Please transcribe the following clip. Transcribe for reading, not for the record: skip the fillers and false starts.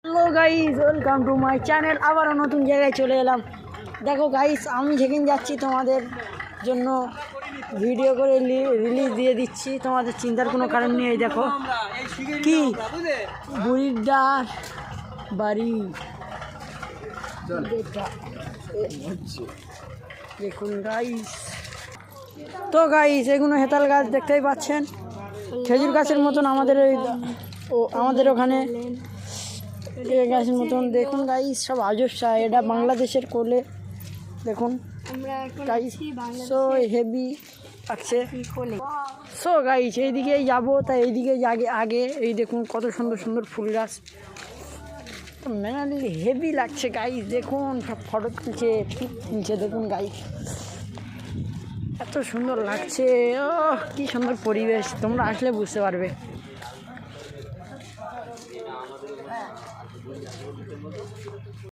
Hello guys, welcome to my channel. আবারও নতুন জায়গায় চলে এলাম। দেখো গাইস, আমি যেখানে যাচ্ছি তোমাদের জন্য ভিডিও করে রিলিজ দিয়ে দিচ্ছি, তোমাদের চিন্তার কোনো কারণ নেই। এই দেখো কি বুড়ির বাড়ি, দেখুন গাইস। তো গাইস, এগুলো হেতাল গাছ দেখতেই পাচ্ছেন, খেজুর গাছের মতন আমাদের ওখানে গাছের মতন। দেখুন গাইস, সব আজস্যা, এটা বাংলাদেশের কোলে। দেখুন গাইস, সো হেভি লাগছে। সো গাইস, এইদিকেই যাবো, তাই এইদিকে আগে এই দেখুন কত সুন্দর সুন্দর ফুল গাছ, মেনালি হেভি লাগছে গাইস। দেখুন সব ফটো তুলছে, দেখুন গাইস এত সুন্দর লাগছে। ও কি সুন্দর পরিবেশ, তোমরা আসলে বুঝতে পারবে।